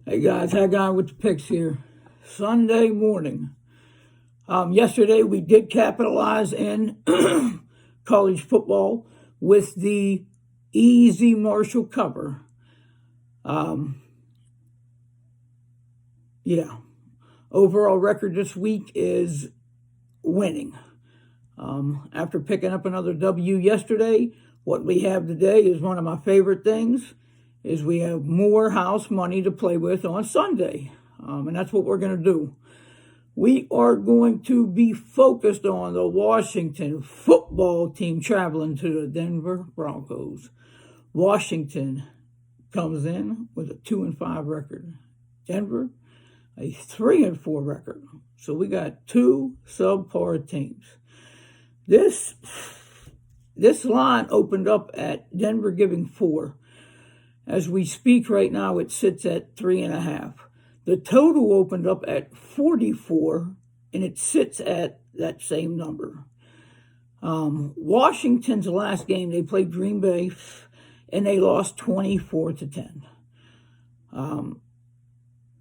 Hey guys, Hag on with the picks here. Sunday morning. Yesterday we did capitalize in college football with the easy Marshall cover. Um, yeah, overall record this week is winning. After picking up another W yesterday, what we have today is one of my favorite things. Is we have more house money to play with on Sunday, and that's what we're going to do. We are going to be focused on the Washington football team traveling to the Denver Broncos. Washington comes in with a 2-5 record. Denver, a 3-4 record. So we got two subpar teams. This line opened up at Denver giving 4. As we speak right now, it sits at 3.5. The total opened up at 44, and it sits at that same number. Washington's last game, they played Green Bay, and they lost 24-10.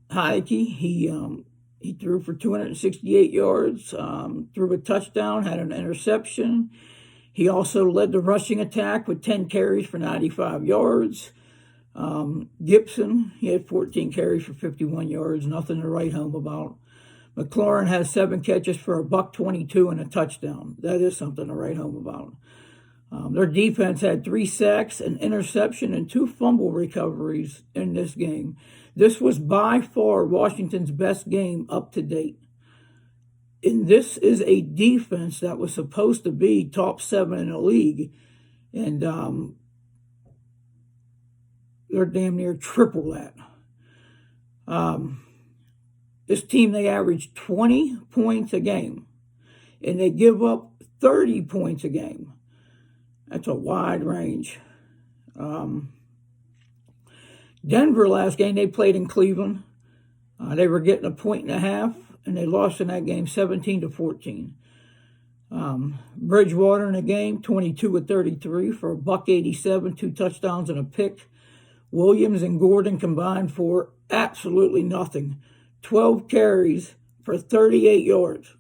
Heinicke, he threw for 268 yards, threw a touchdown, had an interception. He also led the rushing attack with 10 carries for 95 yards. Gibson, he had 14 carries for 51 yards, nothing to write home about. McLaurin has 7 catches for $122 and a touchdown. That is something to write home about. Their defense had 3 sacks, an interception, and 2 fumble recoveries in this game. This was by far Washington's best game up to date. And this is a defense that was supposed to be top 7 in the league. And they're damn near triple that. This team, they average 20 points a game, and they give up 30 points a game. That's a wide range. Denver last game, they played in Cleveland. They were getting 1.5, and they lost in that game 17-14. Bridgewater in the game, 22-33 for $187, 2 touchdowns and a pick. Williams and Gordon combined for absolutely nothing. 12 carries for 38 yards.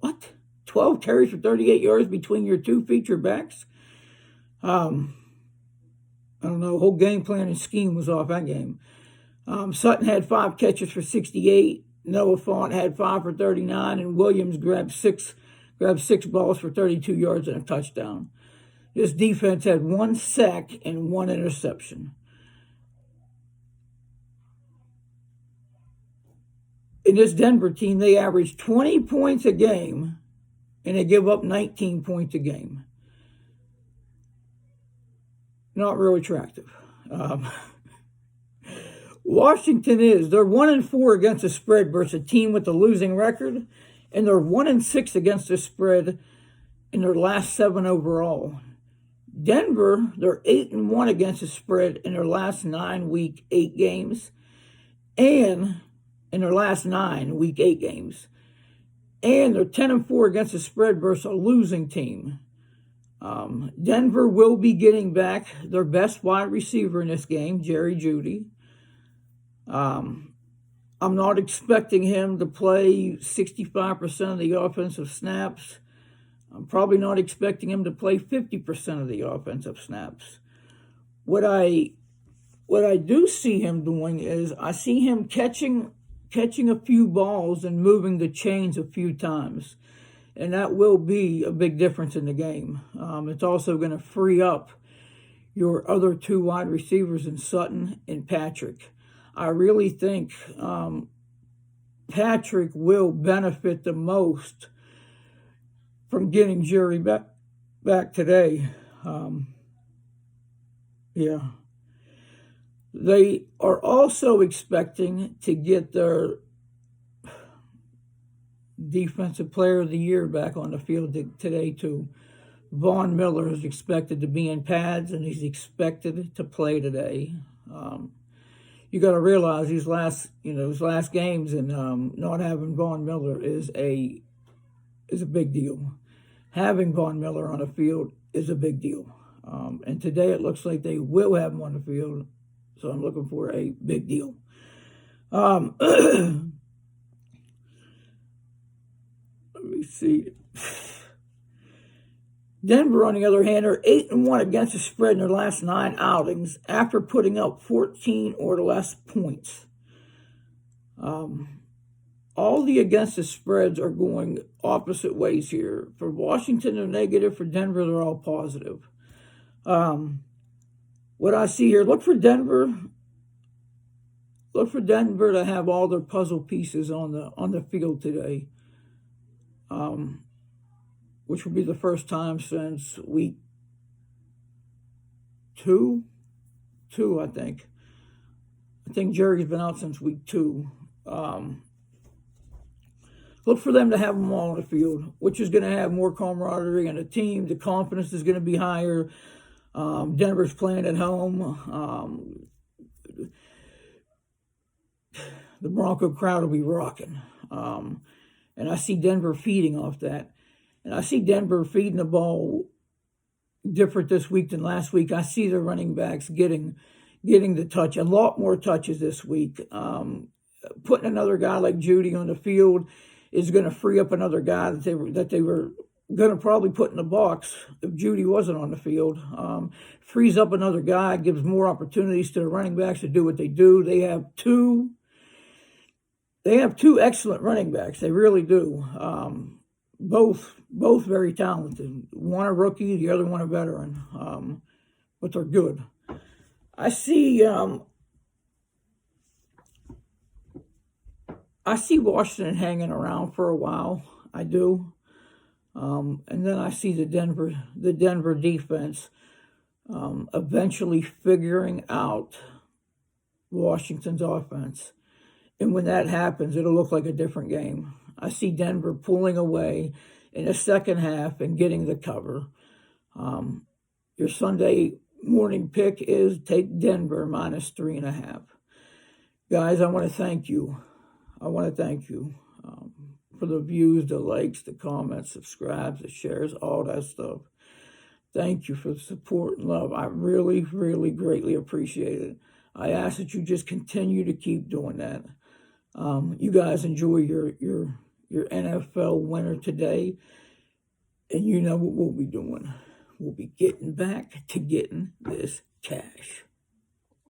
What? 12 carries for 38 yards between your 2 feature backs? I don't know. Whole game plan and scheme was off that game. Sutton had 5 catches for 68. Noah Fant had 5 for 39, and Williams grabbed six balls for 32 yards and a touchdown. This defense had 1 sack and 1 interception. In this Denver team, they average 20 points a game, and they give up 19 points a game. Not real attractive. Washington they're 1-4 against the spread versus a team with a losing record, and they're 1-6 against the spread in their last 7 overall. Denver, they're 8-1 against the spread in their last 9 week 8 games, and in their last 9 week 8 games, and they're 10-4 against the spread versus a losing team. Denver will be getting back their best wide receiver in this game, Jerry Jeudy. I'm not expecting him to play 65% of the offensive snaps. I'm probably not expecting him to play 50% of the offensive snaps. What I do see him doing is I see him catching a few balls and moving the chains a few times. And that will be a big difference in the game. It's also going to free up your other 2 wide receivers in Sutton and Patrick. I really think Patrick will benefit the most from getting Jerry back today. They are also expecting to get their Defensive Player of the Year back on the field today, too. Von Miller is expected to be in pads, and he's expected to play today. You got to realize these last games, and not having Von Miller is a big deal. Having Von Miller on the field is a big deal. And today it looks like they will have him on the field, So I'm looking for a big deal. Let me see. Denver, on the other hand, are 8-1 against the spread in their last 9 outings after putting up 14 or less points. All the against the spreads are going opposite ways here. For Washington, they're negative. For Denver, they're all positive. What I see here, look for Denver to have all their puzzle pieces on the field today. Which will be the first time since week 2, I think. I think Jerry's been out since week 2. Look for them to have them all on the field, which is going to have more camaraderie in the team. The confidence is going to be higher. Denver's playing at home. The Bronco crowd will be rocking. And I see Denver feeding off that. And I see Denver feeding the ball different this week than last week. I see the running backs getting the touch, a lot more touches this week. Putting another guy like Jeudy on the field is going to free up another guy that they were going to probably put in the box if Jeudy wasn't on the field. Frees up another guy, gives more opportunities to the running backs to do what they do. They have two excellent running backs. They really do. Both very talented. One a rookie, the other one a veteran. But they're good. I see Washington hanging around for a while. I do. And then I see the Denver defense eventually figuring out Washington's offense. And when that happens, it'll look like a different game. I see Denver pulling away in the second half and getting the cover. Your Sunday morning pick is take Denver -3.5. Guys, I want to thank you. For the views, the likes, the comments, subscribes, the shares, all that stuff. Thank you for the support and love. I really, really greatly appreciate it. I ask that you just continue to keep doing that. You guys enjoy your NFL winner today, and you know what we'll be doing. We'll be getting back to getting this cash.